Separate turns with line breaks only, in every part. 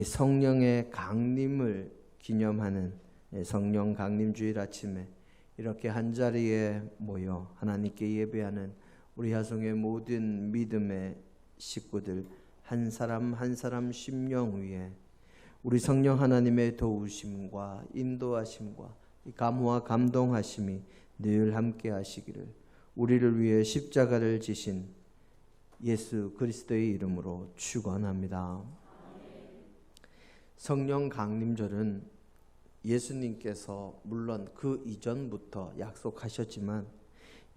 성령의 강림을 기념하는 성령 강림주일 아침에 이렇게 한자리에 모여 하나님께 예배하는 우리 야송의 모든 믿음의 식구들 한 사람 한 사람 심령 위에 우리 성령 하나님의 도우심과 인도하심과 감화 감동하심이 늘 함께 하시기를 우리를 위해 십자가를 지신 예수 그리스도의 이름으로 축원합니다. 성령 강림절은 예수님께서 물론 그 이전부터 약속하셨지만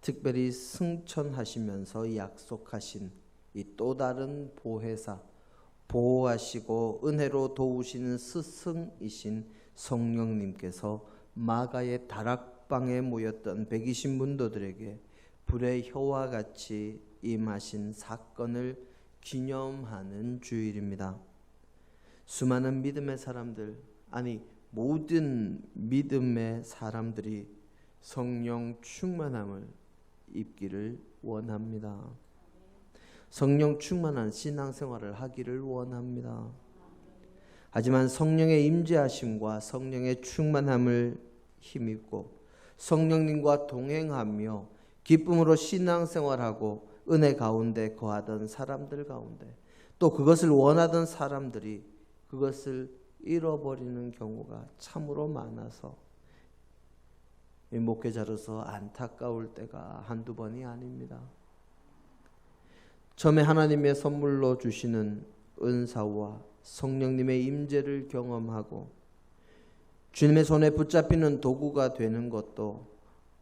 특별히 승천하시면서 약속하신 이 또 다른 보혜사, 보호하시고 은혜로 도우시는 스승이신 성령님께서 마가의 다락방에 모였던 120문도들에게 불의 혀와 같이 임하신 사건을 기념하는 주일입니다. 수많은 믿음의 사람들, 아니 모든 믿음의 사람들이 성령 충만함을 입기를 원합니다. 성령 충만한 신앙생활을 하기를 원합니다. 하지만 성령의 임재하심과 성령의 충만함을 힘입고 성령님과 동행하며 기쁨으로 신앙생활하고 은혜 가운데 거하던 사람들 가운데 또 그것을 원하던 사람들이 그것을 잃어버리는 경우가 참으로 많아서 목회자로서 안타까울 때가 한두 번이 아닙니다. 처음에 하나님의 선물로 주시는 은사와 성령님의 임재를 경험하고 주님의 손에 붙잡히는 도구가 되는 것도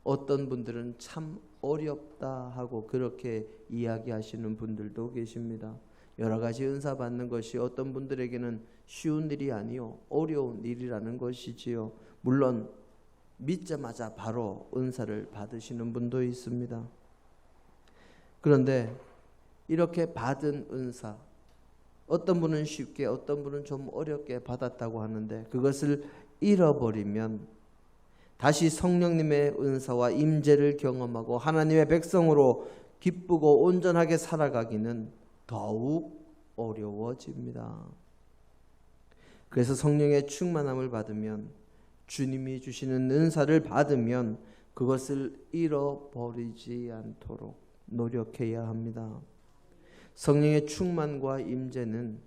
어떤 분들은 참 어렵다 하고 그렇게 이야기하시는 분들도 계십니다. 여러 가지 은사 받는 것이 어떤 분들에게는 쉬운 일이 아니요 어려운 일이라는 것이지요. 물론 믿자마자 바로 은사를 받으시는 분도 있습니다. 그런데 이렇게 받은 은사, 어떤 분은 쉽게 어떤 분은 좀 어렵게 받았다고 하는데 그것을 잃어버리면 다시 성령님의 은사와 임재를 경험하고 하나님의 백성으로 기쁘고 온전하게 살아가기는 더욱 어려워집니다. 그래서 성령의 충만함을 받으면 주님이 주시는 은사를 받으면 그것을 잃어버리지 않도록 노력해야 합니다. 성령의 충만과 임재는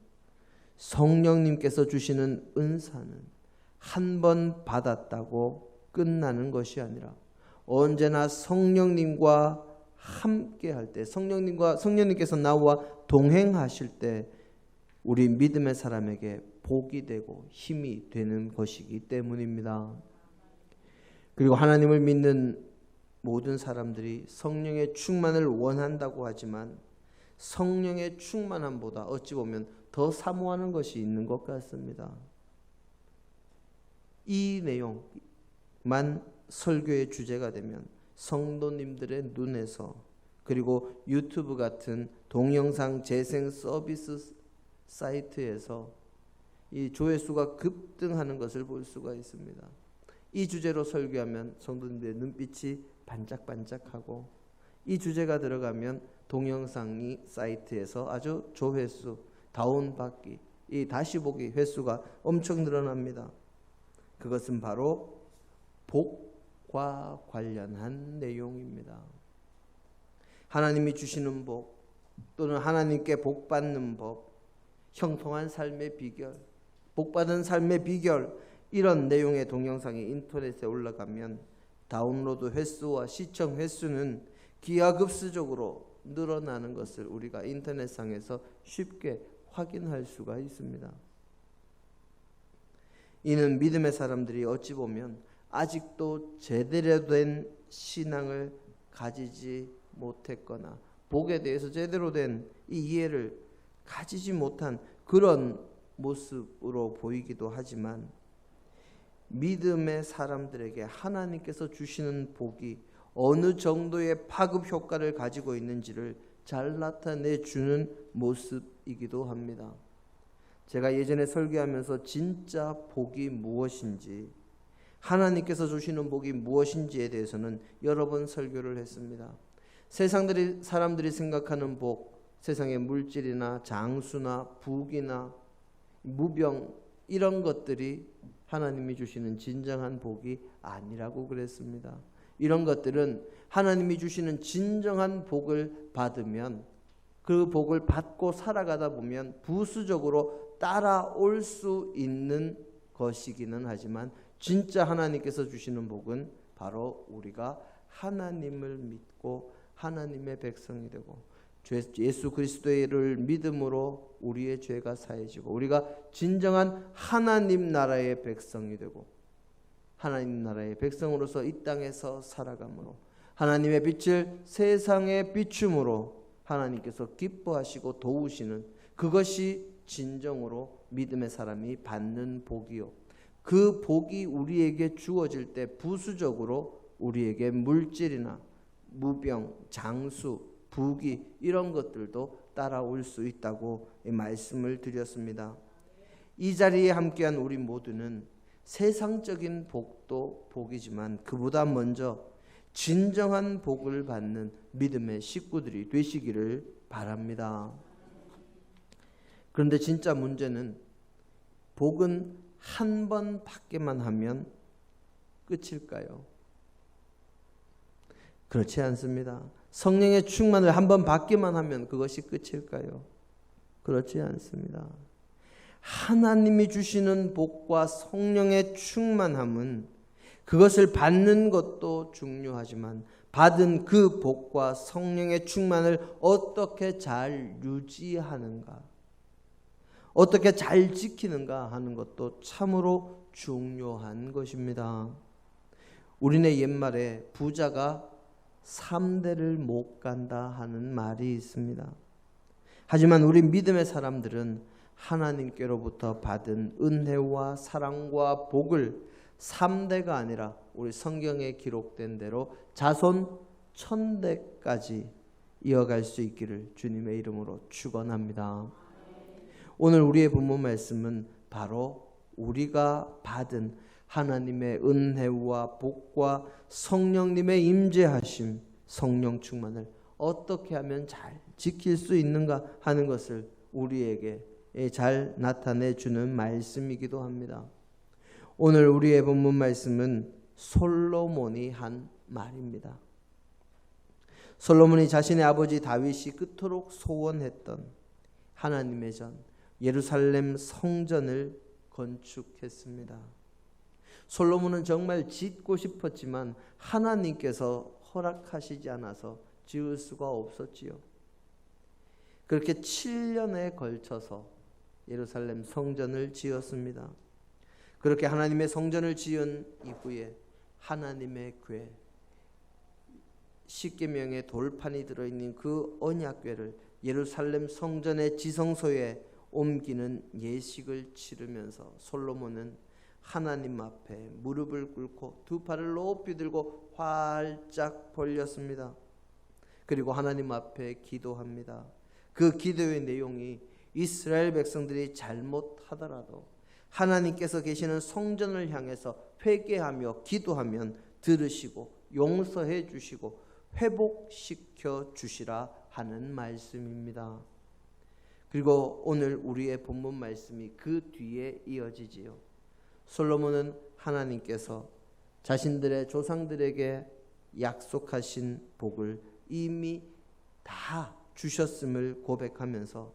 성령님께서 주시는 은사는 한 번 받았다고 끝나는 것이 아니라 언제나 성령님과 함께 할 때 성령님께서 나와 동행하실 때 우리 믿음의 사람에게 복이 되고 힘이 되는 것이기 때문입니다. 그리고 하나님을 믿는 모든 사람들이 성령의 충만을 원한다고 하지만 성령의 충만함보다 어찌 보면 더 사모하는 것이 있는 것 같습니다. 이 내용만 설교의 주제가 되면 성도님들의 눈에서 그리고 유튜브 같은 동영상 재생 서비스 사이트에서 이 조회수가 급등하는 것을 볼 수가 있습니다. 이 주제로 설교하면 성도님들의 눈빛이 반짝반짝하고 이 주제가 들어가면 동영상이 사이트에서 아주 조회수, 다운받기, 이 다시 보기 횟수가 엄청 늘어납니다. 그것은 바로 복과 관련한 내용입니다. 하나님이 주시는 복 또는 하나님께 복받는 법, 형통한 삶의 비결, 복받은 삶의 비결 이런 내용의 동영상이 인터넷에 올라가면 다운로드 횟수와 시청 횟수는 기하급수적으로 늘어나는 것을 우리가 인터넷상에서 쉽게 확인할 수가 있습니다. 이는 믿음의 사람들이 어찌 보면 아직도 제대로 된 신앙을 가지지 못했거나 복에 대해서 제대로 된 이 이해를 가지지 못한 그런 모습으로 보이기도 하지만 믿음의 사람들에게 하나님께서 주시는 복이 어느 정도의 파급 효과를 가지고 있는지를 잘 나타내 주는 모습이기도 합니다. 제가 예전에 설교하면서 진짜 복이 무엇인지, 하나님께서 주시는 복이 무엇인지에 대해서는 여러 번 설교를 했습니다. 사람들이 생각하는 복, 세상의 물질이나 장수나 부귀나 무병 이런 것들이 하나님이 주시는 진정한 복이 아니라고 그랬습니다. 이런 것들은 하나님이 주시는 진정한 복을 받으면 그 복을 받고 살아가다 보면 부수적으로 따라올 수 있는 것이기는 하지만 진짜 하나님께서 주시는 복은 바로 우리가 하나님을 믿고 하나님의 백성이 되고 예수 그리스도를 믿음으로 우리의 죄가 사해지고 우리가 진정한 하나님 나라의 백성이 되고 하나님 나라의 백성으로서 이 땅에서 살아감으로 하나님의 빛을 세상에 비춤으로 하나님께서 기뻐하시고 도우시는 그것이 진정으로 믿음의 사람이 받는 복이요. 그 복이 우리에게 주어질 때 부수적으로 우리에게 물질이나 무병, 장수, 부귀 이런 것들도 따라올 수 있다고 말씀을 드렸습니다. 이 자리에 함께한 우리 모두는 세상적인 복도 복이지만 그보다 먼저 진정한 복을 받는 믿음의 식구들이 되시기를 바랍니다. 그런데 진짜 문제는 복은 한 번 받기만 하면 끝일까요? 그렇지 않습니다. 성령의 충만을 한 번 받기만 하면 그것이 끝일까요? 그렇지 않습니다. 하나님이 주시는 복과 성령의 충만함은 그것을 받는 것도 중요하지만 받은 그 복과 성령의 충만을 어떻게 잘 유지하는가, 어떻게 잘 지키는가 하는 것도 참으로 중요한 것입니다. 우리네 옛말에 부자가 3대를 못 간다 하는 말이 있습니다. 하지만 우리 믿음의 사람들은 하나님께로부터 받은 은혜와 사랑과 복을 3대가 아니라 우리 성경에 기록된 대로 자손 1000대까지 이어갈 수 있기를 주님의 이름으로 축원합니다. 오늘 우리의 본문 말씀은 바로 우리가 받은 하나님의 은혜와 복과 성령님의 임재하심, 성령 충만을 어떻게 하면 잘 지킬 수 있는가 하는 것을 우리에게 잘 나타내 주는 말씀이기도 합니다. 오늘 우리의 본문 말씀은 솔로몬이 한 말입니다. 솔로몬이 자신의 아버지 다윗이 그토록 소원했던 하나님의 전 예루살렘 성전을 건축했습니다. 솔로몬은 정말 짓고 싶었지만 하나님께서 허락하시지 않아서 지을 수가 없었지요. 그렇게 7년에 걸쳐서 예루살렘 성전을 지었습니다. 그렇게 하나님의 성전을 지은 이후에 하나님의 궤, 십계명의 돌판이 들어있는 그 언약궤를 예루살렘 성전의 지성소에 옮기는 예식을 치르면서 솔로몬은 하나님 앞에 무릎을 꿇고 두 팔을 높이 들고 활짝 벌렸습니다. 그리고 하나님 앞에 기도합니다. 그 기도의 내용이 이스라엘 백성들이 잘못하더라도 하나님께서 계시는 성전을 향해서 회개하며 기도하면 들으시고 용서해 주시고 회복시켜 주시라 하는 말씀입니다. 그리고 오늘 우리의 본문 말씀이 그 뒤에 이어지지요. 솔로몬은 하나님께서 자신들의 조상들에게 약속하신 복을 이미 다 주셨음을 고백하면서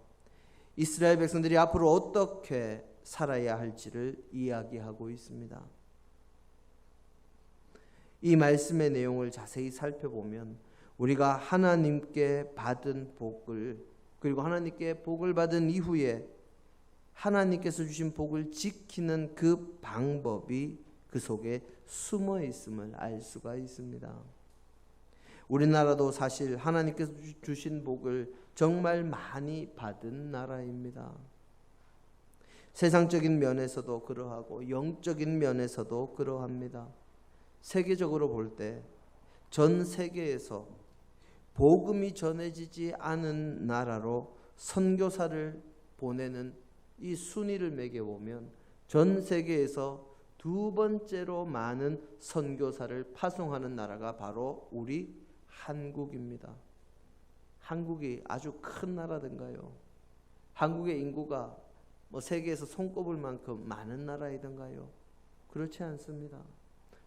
이스라엘 백성들이 앞으로 어떻게 살아야 할지를 이야기하고 있습니다. 이 말씀의 내용을 자세히 살펴보면 우리가 하나님께 받은 복을 그리고 하나님께 복을 받은 이후에 하나님께서 주신 복을 지키는 그 방법이 그 속에 숨어 있음을 알 수가 있습니다. 우리나라도 사실 하나님께서 주신 복을 정말 많이 받은 나라입니다. 세상적인 면에서도 그러하고 영적인 면에서도 그러합니다. 세계적으로 볼 때 전 세계에서 복음이 전해지지 않은 나라로 선교사를 보내는 이 순위를 매겨보면 전 세계에서 두 번째로 많은 선교사를 파송하는 나라가 바로 우리 한국입니다. 한국이 아주 큰 나라든가요? 한국의 인구가 세계에서 손꼽을 만큼 많은 나라이던가요? 그렇지 않습니다.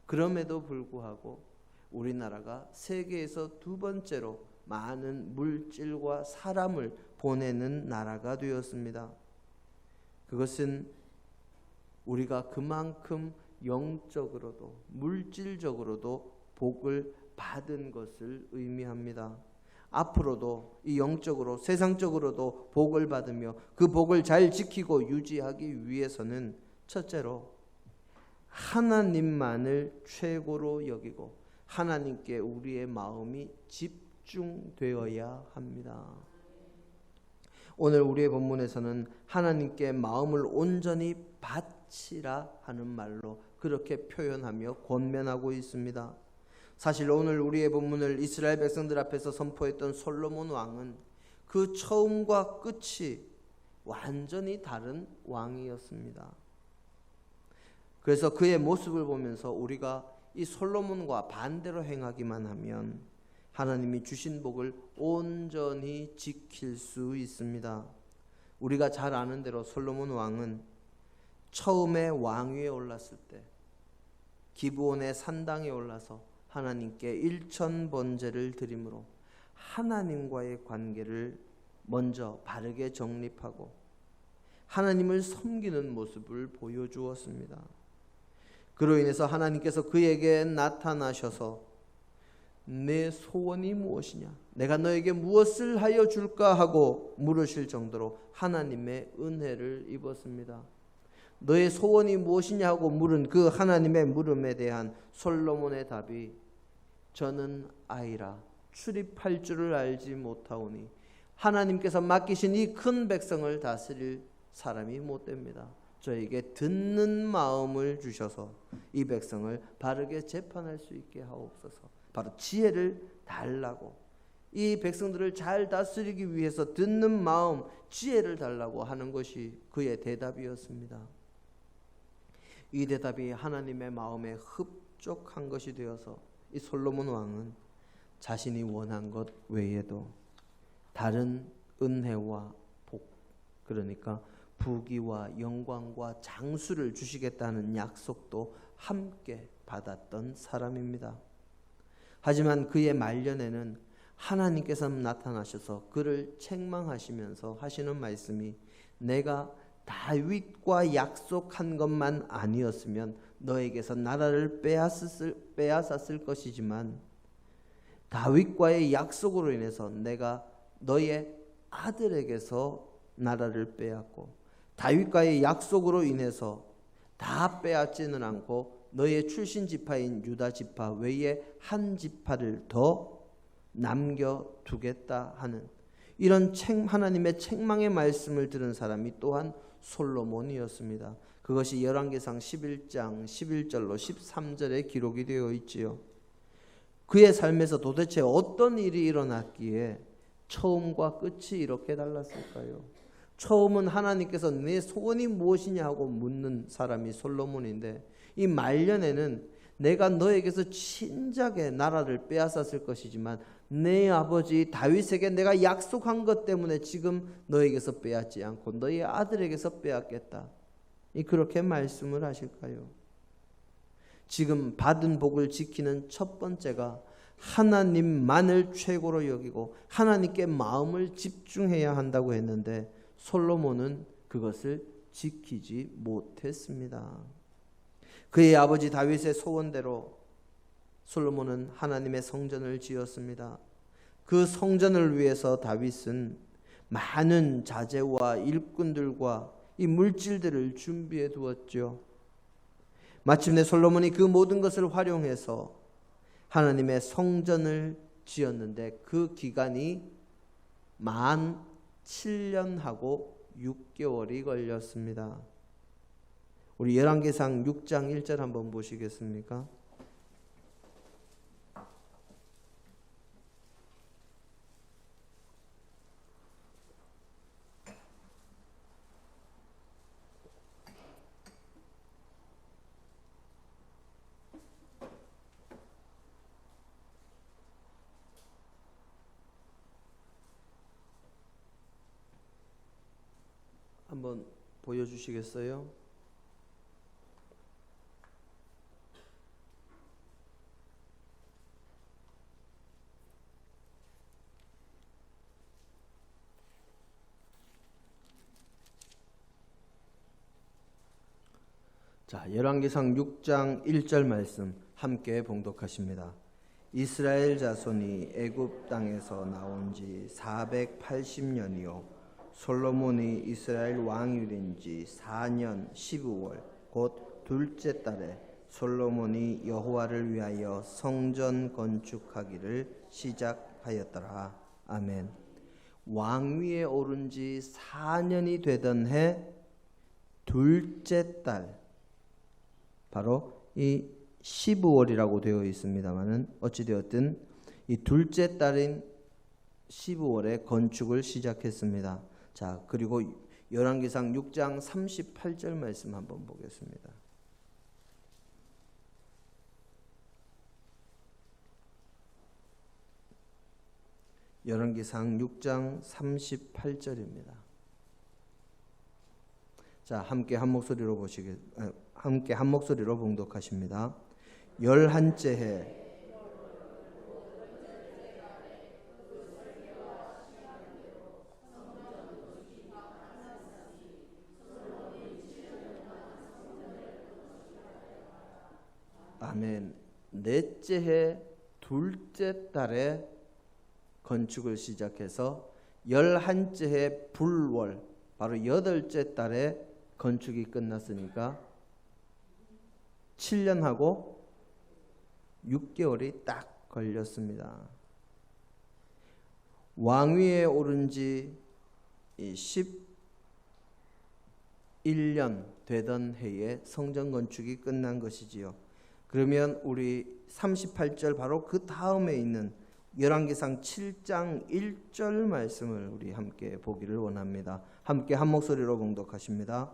그럼에도 불구하고 우리나라가 세계에서 두 번째로 많은 물질과 사람을 보내는 나라가 되었습니다. 그것은 우리가 그만큼 영적으로도 물질적으로도 복을 받은 것을 의미합니다. 앞으로도 이 영적으로 세상적으로도 복을 받으며 그 복을 잘 지키고 유지하기 위해서는 첫째로 하나님만을 최고로 여기고 하나님께 우리의 마음이 집중되어야 합니다. 오늘 우리의 본문에서는 하나님께 마음을 온전히 바치라 하는 말로 그렇게 표현하며 권면하고 있습니다. 사실 오늘 우리의 본문을 이스라엘 백성들 앞에서 선포했던 솔로몬 왕은 그 처음과 끝이 완전히 다른 왕이었습니다. 그래서 그의 모습을 보면서 우리가 이 솔로몬과 반대로 행하기만 하면 하나님이 주신 복을 온전히 지킬 수 있습니다. 우리가 잘 아는 대로 솔로몬 왕은 처음에 왕위에 올랐을 때 기브온의 산당에 올라서 하나님께 일천 번제를 드림으로 하나님과의 관계를 먼저 바르게 정립하고 하나님을 섬기는 모습을 보여주었습니다. 그로 인해서 하나님께서 그에게 나타나셔서 내 소원이 무엇이냐? 내가 너에게 무엇을 하여 줄까? 하고 물으실 정도로 하나님의 은혜를 입었습니다. 너의 소원이 무엇이냐 하고 물은 그 하나님의 물음에 대한 솔로몬의 답이 저는 아이라 출입할 줄을 알지 못하오니 하나님께서 맡기신 이 큰 백성을 다스릴 사람이 못됩니다. 저에게 듣는 마음을 주셔서 이 백성을 바르게 재판할 수 있게 하옵소서. 바로 지혜를 달라고, 이 백성들을 잘 다스리기 위해서 듣는 마음, 지혜를 달라고 하는 것이 그의 대답이었습니다. 이 대답이 하나님의 마음에 흡족한 것이 되어서 이 솔로몬 왕은 자신이 원한 것 외에도 다른 은혜와 복, 그러니까 부귀와 영광과 장수를 주시겠다는 약속도 함께 받았던 사람입니다. 하지만 그의 말년에는 하나님께서 나타나셔서 그를 책망하시면서 하시는 말씀이 내가 다윗과 약속한 것만 아니었으면 너에게서 나라를 빼앗았을 것이지만 다윗과의 약속으로 인해서 내가 너의 아들에게서 나라를 빼앗고 다윗과의 약속으로 인해서 다 빼앗지는 않고 너의 출신 지파인 유다 지파 외에 한 지파를 더 남겨두겠다 하는 이런 하나님의 책망의 말씀을 들은 사람이 또한 솔로몬이었습니다. 그것이 열왕기상 11장 11절로 13절에 기록이 되어 있지요. 그의 삶에서 도대체 어떤 일이 일어났기에 처음과 끝이 이렇게 달랐을까요? 처음은 하나님께서 내 소원이 무엇이냐 하고 묻는 사람이 솔로몬인데 이 말년에는 내가 너에게서 진작에 나라를 빼앗았을 것이지만 내 아버지 다윗에게 내가 약속한 것 때문에 지금 너에게서 빼앗지 않고 너의 아들에게서 빼앗겠다. 그렇게 말씀을 하실까요? 지금 받은 복을 지키는 첫 번째가 하나님만을 최고로 여기고 하나님께 마음을 집중해야 한다고 했는데 솔로몬은 그것을 지키지 못했습니다. 그의 아버지 다윗의 소원대로 솔로몬은 하나님의 성전을 지었습니다. 그 성전을 위해서 다윗은 많은 자재와 일꾼들과 이 물질들을 준비해 두었죠. 마침내 솔로몬이 그 모든 것을 활용해서 하나님의 성전을 지었는데 그 기간이 만 7년하고 6개월이 걸렸습니다. 우리 열왕기상 6장 1절 한번 보시겠습니까? 한번 보여주시겠어요? 자, 열왕기상 6장 1절 말씀 함께 봉독하십니다. 이스라엘 자손이 애굽 땅에서 나온 지 480년이요 솔로몬이 이스라엘 왕이 된 지 4년 12월 곧 둘째 달에 솔로몬이 여호와를 위하여 성전 건축하기를 시작하였더라. 아멘. 왕위에 오른 지 4년이 되던 해 둘째 달, 바로 이 12월이라고 되어 있습니다만은 어찌되었든 이 둘째 달인 12월에 건축을 시작했습니다. 자, 그리고 열왕기상 6장 38절 말씀 한번 보겠습니다. 열왕기상 6장 38절입니다. 자, 함께 한 목소리로 봉독하십니다. 11째 해 아멘. 넷째 해 둘째 달에 건축을 시작해서 11째 해 불월 바로 8째 달에 건축이 끝났으니까 7년하고 6개월이 딱 걸렸습니다. 왕위에 오른 지 11년 되던 해에 성전 건축이 끝난 것이지요. 그러면 우리 38절 바로 그 다음에 있는 열왕기상 7장 1절 말씀을 우리 함께 보기를 원합니다. 함께 한 목소리로 봉독하십니다.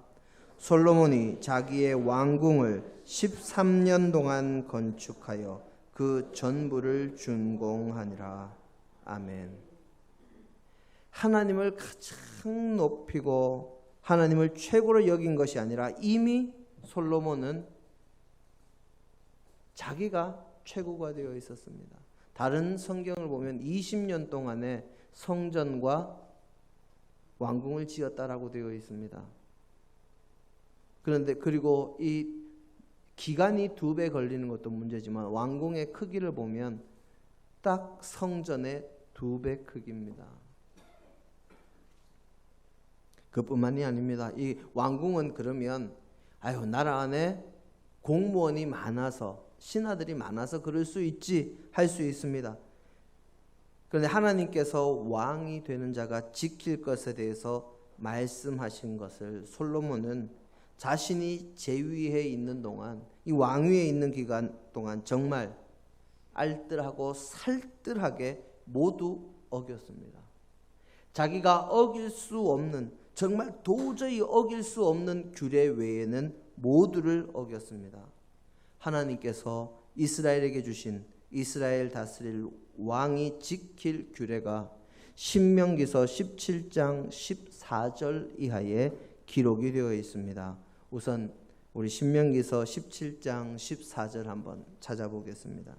솔로몬이 자기의 왕궁을 13년 동안 건축하여 그 전부를 준공하니라. 아멘. 하나님을 가장 높이고 하나님을 최고로 여긴 것이 아니라 이미 솔로몬은 자기가 최고가 되어 있었습니다. 다른 성경을 보면 20년 동안에 성전과 왕궁을 지었다라고 되어 있습니다. 그런데 그리고 이 기간이 2배 걸리는 것도 문제지만 왕궁의 크기를 보면 딱 성전의 2배 크기입니다. 그뿐만이 아닙니다. 이 왕궁은 그러면 나라 안에 공무원이 많아서 신하들이 많아서 그럴 수 있지 할 수 있습니다. 그런데 하나님께서 왕이 되는 자가 지킬 것에 대해서 말씀하신 것을 솔로몬은 자신이 제위에 있는 동안 이 왕위에 있는 기간 동안 정말 알뜰하고 살뜰하게 모두 어겼습니다. 자기가 어길 수 없는 정말 도저히 어길 수 없는 규례 외에는 모두를 어겼습니다. 하나님께서 이스라엘에게 주신 이스라엘 다스릴 왕이 지킬 규례가 신명기서 17장 14절 이하에 기록이 되어 있습니다. 우선 우리 신명기서 17장 14절 한번 찾아보겠습니다.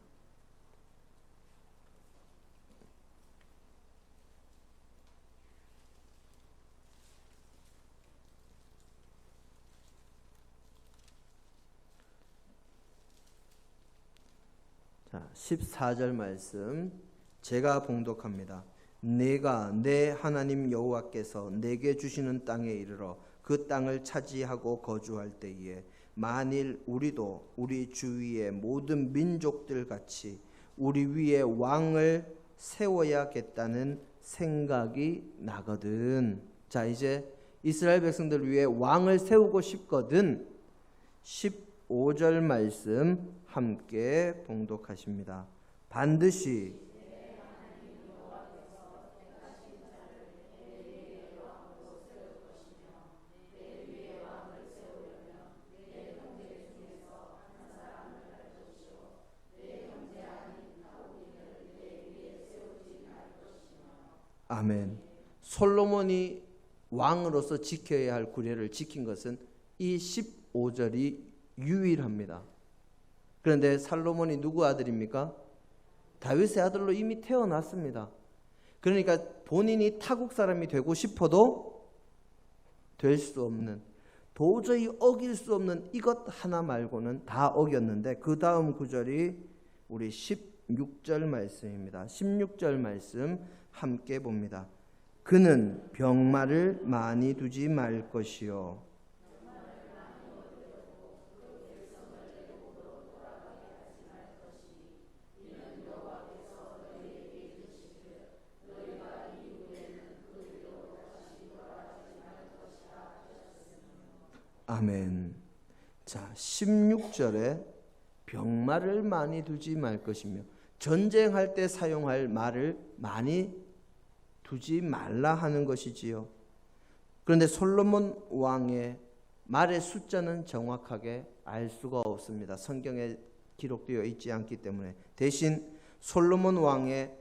자, 14절 말씀 제가 봉독합니다. 내가 내 하나님 여호와께서 내게 주시는 땅에 이르러 그 땅을 차지하고 거주할 때에 만일 우리도 우리 주위의 모든 민족들 같이 우리 위에 왕을 세워야겠다는 생각이 나거든. 자, 이제 이스라엘 백성들 위에 왕을 세우고 싶거든. 15절 말씀 함께 봉독하십니다. 반드시 아멘. 솔로몬이 왕으로서 지켜야 할 구례를 지킨 것은 이 15절이 유일합니다. 그런데 살로몬이 누구 아들입니까? 다윗의 아들로 이미 태어났습니다. 그러니까 본인이 타국 사람이 되고 싶어도 될 수 없는, 도저히 어길 수 없는 이것 하나 말고는 다 어겼는데, 그 다음 구절이 우리 16절 말씀입니다. 16절 말씀 함께 봅니다. 그는 병마를 많이 두지 말 것이요 아멘. 자, 16절에 병마를 많이 두지 말 것이며, 전쟁할 때 사용할 말을 많이 두지 말라 하는 것이지요. 그런데 솔로몬 왕의 말의 숫자는 정확하게 알 수가 없습니다. 성경에 기록되어 있지 않기 때문에. 대신 솔로몬 왕의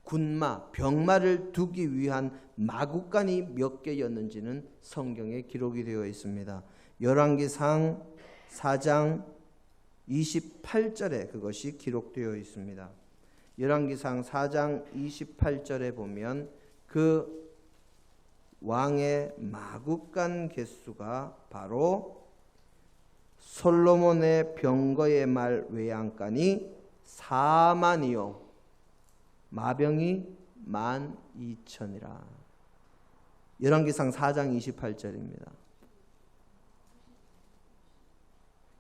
군마, 병마를 두기 위한 마구간이 몇 개였는지는 성경에 기록이 되어 있습니다. 열왕기상 4장 28절에 그것이 기록되어 있습니다. 열왕기상 4장 28절에 보면 그 왕의 마구간 개수가 바로 솔로몬의 병거의 말 외양간이 4만이요 마병이 12,000이라. 열왕기상 4장 28절입니다.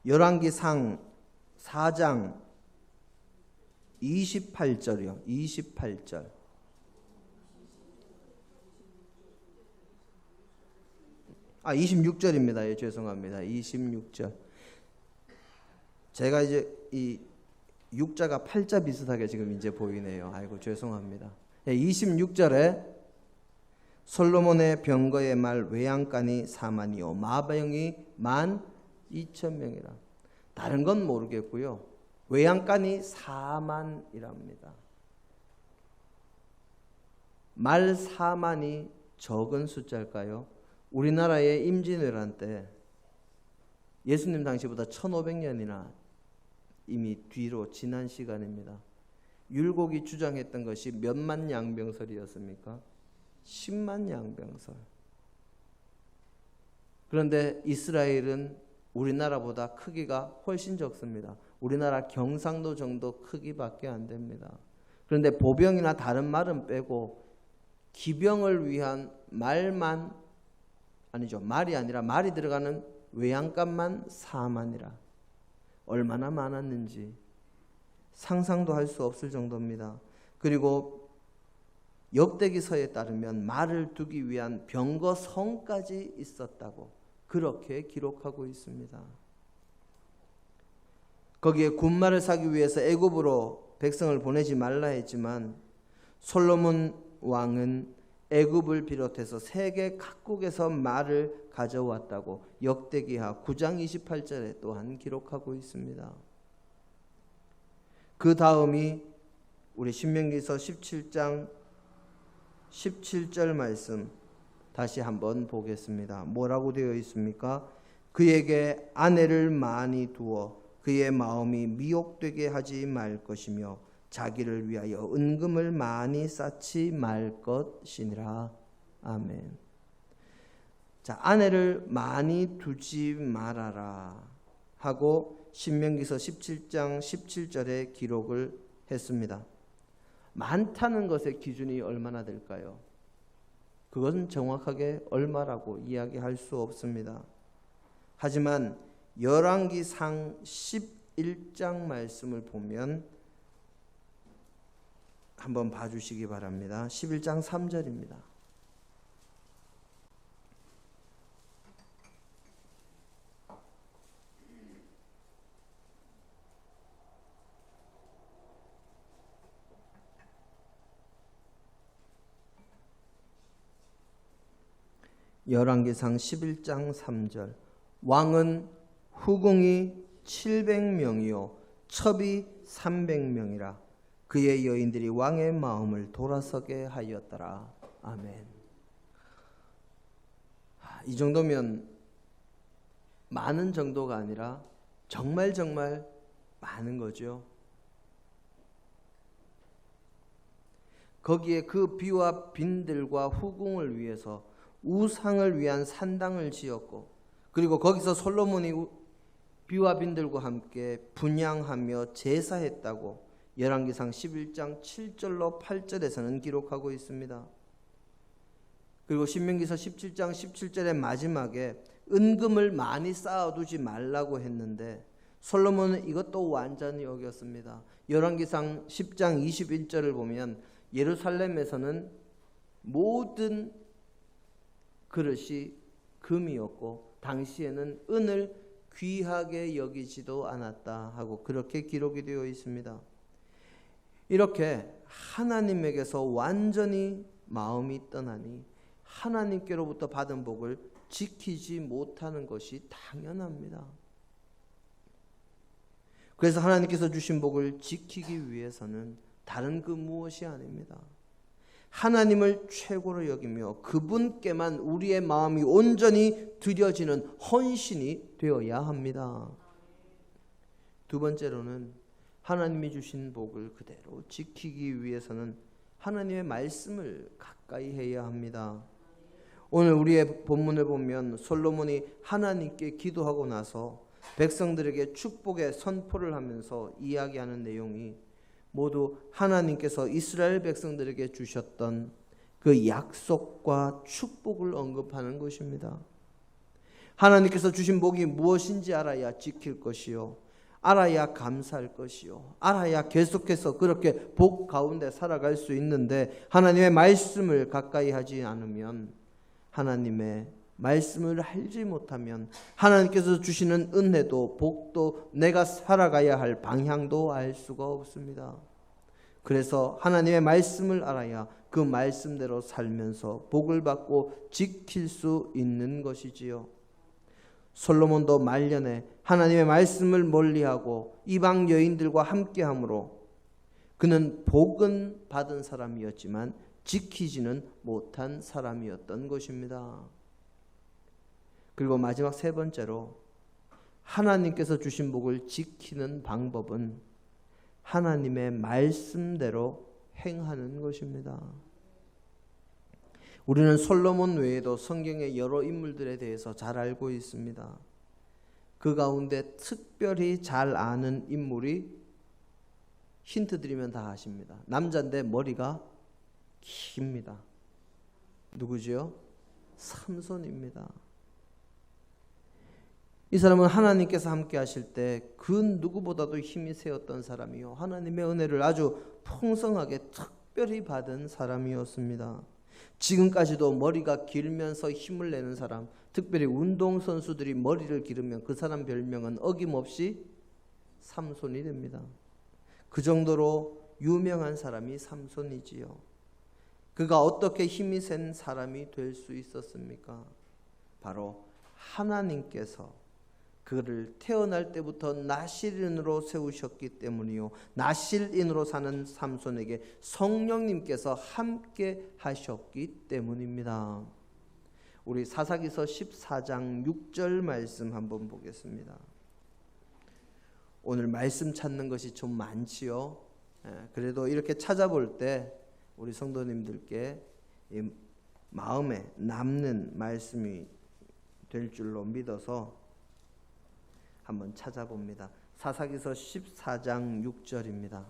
열왕기상 4장 28절이요. 28절. 아, 26절입니다. 예, 죄송합니다. 26절. 제가 이제 이 6자가 8자 비슷하게 지금 이제 보이네요. 아이고, 죄송합니다. 예, 26절에 솔로몬의 병거의 말 외양간이 4만이요 마병이 12,000명이라. 다른 건 모르겠고요. 외양간이 4만이랍니다. 말 4만이 적은 숫자일까요? 우리나라의 임진왜란 때 예수님 당시보다 1500년이나 이미 뒤로 지난 시간입니다. 율곡이 주장했던 것이 몇만 양병설이었습니까? 10만 양병설. 그런데 이스라엘은 우리나라보다 크기가 훨씬 적습니다. 우리나라 경상도 정도 크기밖에 안 됩니다. 그런데 보병이나 다른 말은 빼고 기병을 위한 말만, 아니죠, 말이 아니라 말이 들어가는 외양간만 4만이라. 얼마나 많았는지 상상도 할 수 없을 정도입니다. 그리고 역대기서에 따르면 말을 두기 위한 병거성까지 있었다고 그렇게 기록하고 있습니다. 거기에 군마를 사기 위해서 애굽으로 백성을 보내지 말라 했지만 솔로몬 왕은 애굽을 비롯해서 세계 각국에서 말을 가져왔다고 역대기하 9장 28절에 또한 기록하고 있습니다. 그 다음이 우리 신명기서 17장 17절 말씀 다시 한번 보겠습니다. 뭐라고 되어 있습니까? 그에게 아내를 많이 두어 그의 마음이 미혹되게 하지 말 것이며 자기를 위하여 은금을 많이 쌓지 말 것이니라. 아멘. 자, 아내를 많이 두지 말아라 하고 신명기서 17장 17절에 기록을 했습니다. 많다는 것의 기준이 얼마나 될까요? 그것은 정확하게 얼마라고 이야기할 수 없습니다. 하지만 열왕기상 11장 말씀을 보면 한번 봐주시기 바랍니다. 11장 3절입니다. 열왕기상 11장 3절 왕은 후궁이 700명이요 첩이 300명이라 그의 여인들이 왕의 마음을 돌아서게 하였더라. 아멘. 자, 아내를 많이 두지 말아라 하고 신명기서 17장 17절에 기록을 했습니다. 많다는 것의 기준이 얼마나 될까요? 그것은 정확하게 얼마라고 이야기할 수 없습니다. 하지만 열왕기상 11장 3절 왕은 후궁이 700명이요 첩이 300명이라 그의 여인들이 왕의 마음을 돌아서게 하였더라. 아멘. 이 정도면 많은 정도가 아니라 정말 많은 거죠. 거기에 그 비와 빈들과 후궁을 위해서 우상을 위한 산당을 지었고, 그리고 거기서 솔로몬이 비와 빈들과 함께 분향하며 제사했다고 열왕기상 11장 7절로 8절에서는 기록하고 있습니다. 그리고 신명기서 17장 17절의 마지막에 은금을 많이 쌓아두지 말라고 했는데 솔로몬은 이것도 완전히 어겼습니다. 열왕기상 10장 21절을 보면 예루살렘에서는 모든 그릇이 금이었고 당시에는 은을 귀하게 여기지도 않았다 하고 그렇게 기록이 되어 있습니다. 이렇게 하나님에게서 완전히 마음이 떠나니 하나님께로부터 받은 복을 지키지 못하는 것이 당연합니다. 그래서 하나님께서 주신 복을 지키기 위해서는 다른 그 무엇이 아닙니다. 하나님을 최고로 여기며 그분께만 우리의 마음이 온전히 드려지는 헌신이 되어야 합니다. 두 번째로는 하나님이 주신 복을 그대로 지키기 위해서는 하나님의 말씀을 가까이 해야 합니다. 오늘 우리의 본문을 보면 솔로몬이 하나님께 기도하고 나서 백성들에게 축복의 선포를 하면서 이야기하는 내용이 모두 하나님께서 이스라엘 백성들에게 주셨던 그 약속과 축복을 언급하는 것입니다. 하나님께서 주신 복이 무엇인지 알아야 지킬 것이요, 알아야 감사할 것이요, 알아야 계속해서 그렇게 복 가운데 살아갈 수 있는데 하나님의 말씀을 가까이 하지 않으면, 하나님의 말씀을 알지 못하면 하나님께서 주시는 은혜도 복도 내가 살아가야 할 방향도 알 수가 없습니다. 그래서 하나님의 말씀을 알아야 그 말씀대로 살면서 복을 받고 지킬 수 있는 것이지요. 솔로몬도 말년에 하나님의 말씀을 멀리하고 이방 여인들과 함께함으로 그는 복은 받은 사람이었지만 지키지는 못한 사람이었던 것입니다. 그리고 마지막 세 번째로 하나님께서 주신 복을 지키는 방법은 하나님의 말씀대로 행하는 것입니다. 우리는 솔로몬 외에도 성경의 여러 인물들에 대해서 잘 알고 있습니다. 그 가운데 특별히 잘 아는 인물이, 힌트 드리면 다 아십니다. 남자인데 머리가 깁니다. 누구지요? 삼손입니다. 이 사람은 하나님께서 함께 하실 때 그 누구보다도 힘이 세었던 사람이요, 하나님의 은혜를 아주 풍성하게 특별히 받은 사람이었습니다. 지금까지도 머리가 길면서 힘을 내는 사람, 특별히 운동선수들이 머리를 기르면 그 사람 별명은 어김없이 삼손이 됩니다. 그 정도로 유명한 사람이 삼손이지요. 그가 어떻게 힘이 센 사람이 될 수 있었습니까? 바로 하나님께서 그를 태어날 때부터 나실인으로 세우셨기 때문이요, 나실인으로 사는 삼손에게 성령님께서 함께 하셨기 때문입니다. 우리 사사기서 14장 6절 말씀 한번 보겠습니다. 오늘 말씀 찾는 것이 좀 많지요. 그래도 이렇게 찾아볼 때 우리 성도님들께 마음에 남는 말씀이 될 줄로 믿어서 한번 찾아봅니다. 사사기서 14장 6절입니다.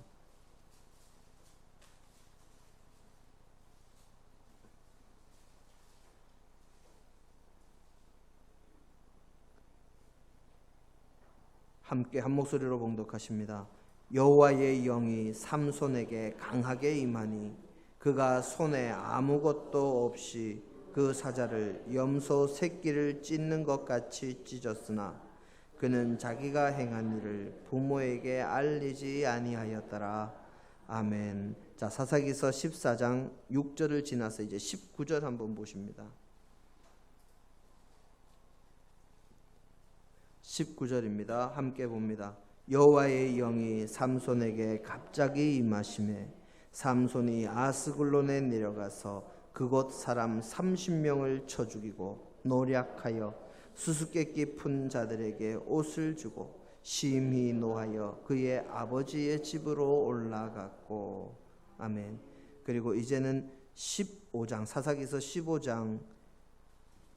함께 한 목소리로 봉독하십니다. 여호와의 영이 삼손에게 강하게 임하니 그가 손에 아무것도 없이 그 사자를 염소 새끼를 찢는 것 같이 찢었으나 그는 자기가 행한 일을 부모에게 알리지 아니하였더라. 아멘. 자, 사사기서 14장 6절을 지나서 이제 19절 한번 보십니다. 19절입니다. 함께 봅니다. 여호와의 영이 삼손에게 갑자기 임하심에 삼손이 아스글론에 내려가서 그곳 사람 30명을 쳐 죽이고 노력하여 수수께끼 푼 자들에게 옷을 주고 심히 노하여 그의 아버지의 집으로 올라갔고. 아멘. 그리고 이제는 15장 사사기서 15장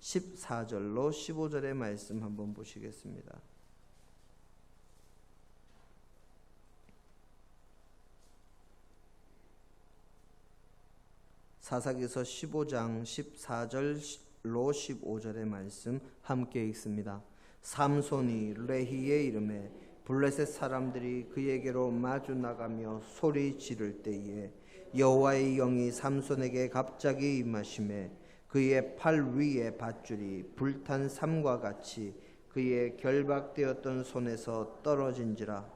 14절로 15절의 말씀 한번 보시겠습니다. 사사기서 15장 14절로 15절의 말씀 함께 읽습니다. 삼손이 레히의 이름에 블레셋 사람들이 그에게로 마주 나가며 소리 지를 때에 여호와의 영이 삼손에게 갑자기 임하심에 그의 팔 위에 밧줄이 불탄 삼과 같이 그의 결박되었던 손에서 떨어진지라.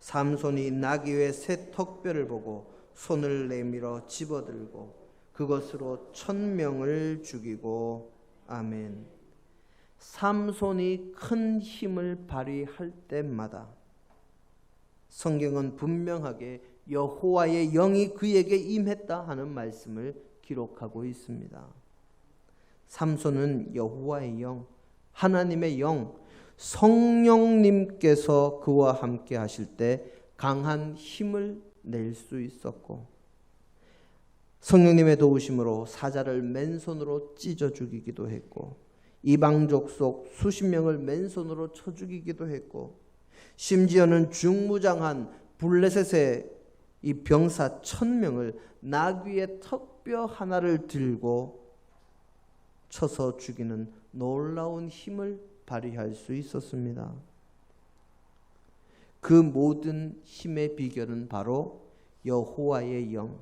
삼손이 나귀의 새 턱뼈를 보고 손을 내밀어 집어들고 그것으로 1000명을 죽이고. 아멘. 삼손이 큰 힘을 발휘할 때마다 성경은 분명하게 여호와의 영이 그에게 임했다 하는 말씀을 기록하고 있습니다. 삼손은 여호와의 영, 하나님의 영, 성령님께서 그와 함께 하실 때 강한 힘을 낼 수 있었고, 성령님의 도우심으로 사자를 맨손으로 찢어 죽이기도 했고, 이방족 속 수십 명을 맨손으로 쳐 죽이기도 했고, 심지어는 중무장한 블레셋의 이 병사 1000명을 나귀의 턱뼈 하나를 들고 쳐서 죽이는 놀라운 힘을 발휘할 수 있었습니다. 그 모든 힘의 비결은 바로 여호와의 영,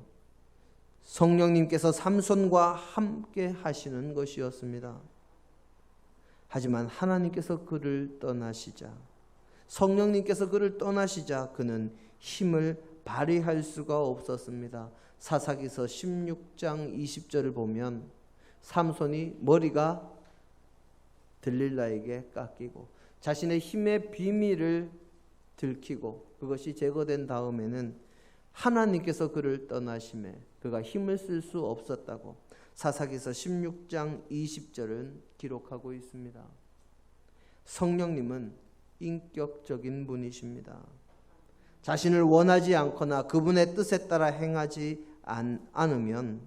성령님께서 삼손과 함께 하시는 것이었습니다. 하지만 하나님께서 그를 떠나시자, 성령님께서 그를 떠나시자 그는 힘을 발휘할 수가 없었습니다. 사사기서 16장 20절을 보면 삼손이 머리가 들릴라에게 깎이고 자신의 힘의 비밀을 들키고 그것이 제거된 다음에는 하나님께서 그를 떠나심에 그가 힘을 쓸 수 없었다고 사사기서 16장 20절은 기록하고 있습니다. 성령님은 인격적인 분이십니다. 자신을 원하지 않거나 그분의 뜻에 따라 행하지 않으면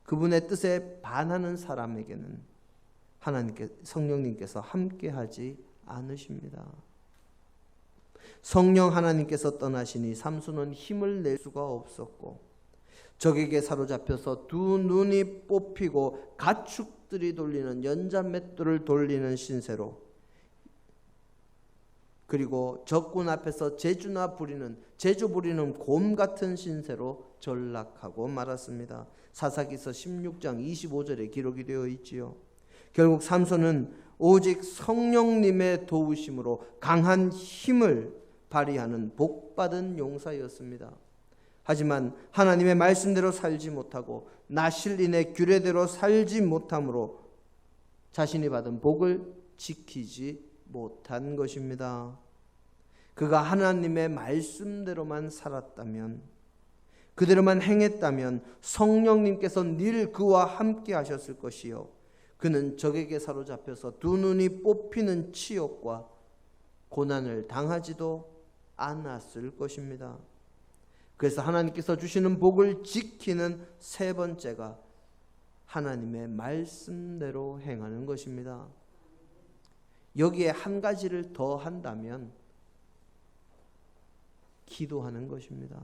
그분의 뜻에 반하는 사람에게는 성령님께서 함께하지 않으십니다. 성령 하나님께서 떠나시니 삼손은 힘을 낼 수가 없었고 적에게 사로잡혀서 두 눈이 뽑히고 가축들이 돌리는 연자맷돌을 돌리는 신세로, 그리고 적군 앞에서 제주 부리는 곰 같은 신세로 전락하고 말았습니다. 사사기서 16장 25절에 기록이 되어 있지요. 결국 삼손은 오직 성령님의 도우심으로 강한 힘을 발휘하는 복받은 용사였습니다. 하지만 하나님의 말씀대로 살지 못하고 나실인의 규례대로 살지 못함으로 자신이 받은 복을 지키지 못한 것입니다. 그가 하나님의 말씀대로만 살았다면, 그대로만 행했다면 성령님께서 늘 그와 함께 하셨을 것이요, 그는 적에게 사로잡혀서 두 눈이 뽑히는 치욕과 고난을 당하지도 않았을 것입니다. 그래서 하나님께서 주시는 복을 지키는 세 번째가 하나님의 말씀대로 행하는 것입니다. 여기에 한 가지를 더 한다면 기도하는 것입니다.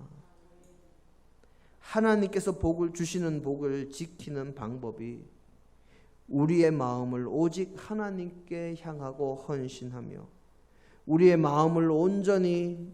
하나님께서 주시는 복을 지키는 방법이 우리의 마음을 오직 하나님께 향하고 헌신하며 우리의 마음을 온전히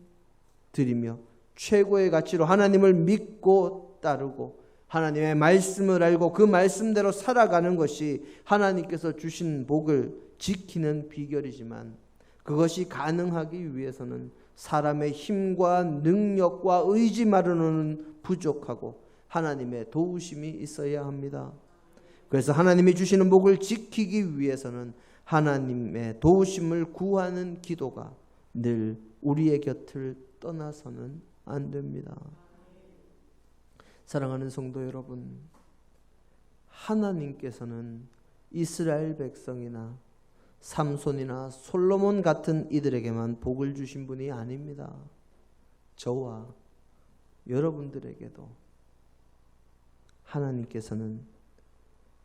드리며 최고의 가치로 하나님을 믿고 따르고 하나님의 말씀을 알고 그 말씀대로 살아가는 것이 하나님께서 주신 복을 지키는 비결이지만, 그것이 가능하기 위해서는 사람의 힘과 능력과 의지만으로는 부족하고 하나님의 도우심이 있어야 합니다. 그래서 하나님이 주시는 복을 지키기 위해서는 하나님의 도우심을 구하는 기도가 늘 우리의 곁을 떠나서는 안 됩니다. 사랑하는 성도 여러분, 하나님께서는 이스라엘 백성이나 삼손이나 솔로몬 같은 이들에게만 복을 주신 분이 아닙니다. 저와 여러분들에게도 하나님께서는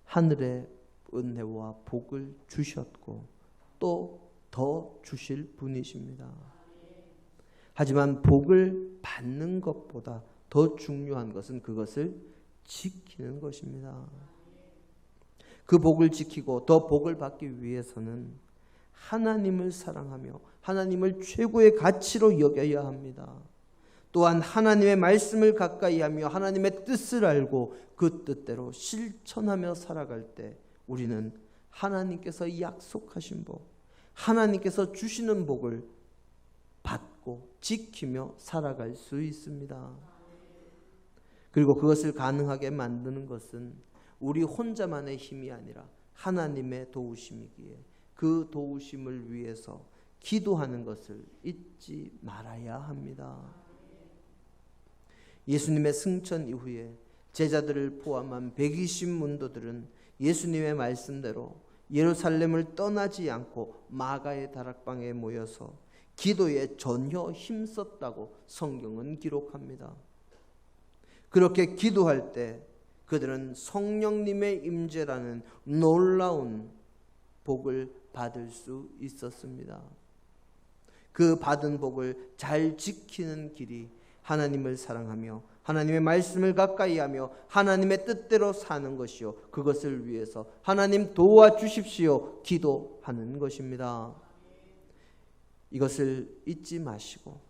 하늘의 은혜와 복을 주셨고 또 더 주실 분이십니다. 하지만 복을 받는 것보다 더 중요한 것은 그것을 지키는 것입니다. 그 복을 지키고 더 복을 받기 위해서는 하나님을 사랑하며 하나님을 최고의 가치로 여겨야 합니다. 또한 하나님의 말씀을 가까이 하며 하나님의 뜻을 알고 그 뜻대로 실천하며 살아갈 때 우리는 하나님께서 약속하신 복, 하나님께서 주시는 복을 받고 지키며 살아갈 수 있습니다. 그리고 그것을 가능하게 만드는 것은 우리 혼자만의 힘이 아니라 하나님의 도우심이기에 그 도우심을 위해서 기도하는 것을 잊지 말아야 합니다. 예수님의 승천 이후에 제자들을 포함한 120문도들은 예수님의 말씀대로 예루살렘을 떠나지 않고 마가의 다락방에 모여서 기도에 전혀 힘썼다고 성경은 기록합니다. 그렇게 기도할 때 그들은 성령님의 임재라는 놀라운 복을 받을 수 있었습니다. 그 받은 복을 잘 지키는 길이 하나님을 사랑하며 하나님의 말씀을 가까이 하며 하나님의 뜻대로 사는 것이요, 그것을 위해서 하나님 도와주십시오 기도하는 것입니다. 이것을 잊지 마시고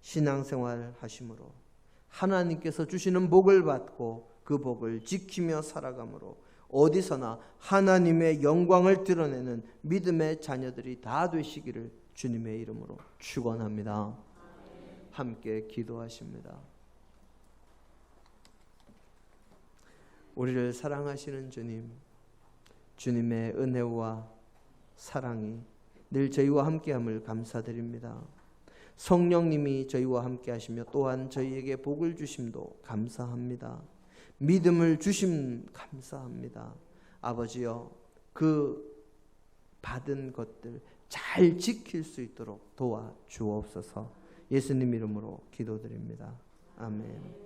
신앙생활 하심으로 하나님께서 주시는 복을 받고 그 복을 지키며 살아감으로 어디서나 하나님의 영광을 드러내는 믿음의 자녀들이 다 되시기를 주님의 이름으로 축원합니다. 함께 기도하십니다. 우리를 사랑하시는 주님, 주님의 은혜와 사랑이 늘 저희와 함께함을 감사드립니다. 성령님이 저희와 함께하시며 또한 저희에게 복을 주심도 감사합니다. 믿음을 주심 감사합니다. 아버지여, 그 받은 것들 잘 지킬 수 있도록 도와주옵소서. 예수님 이름으로 기도드립니다. 아멘.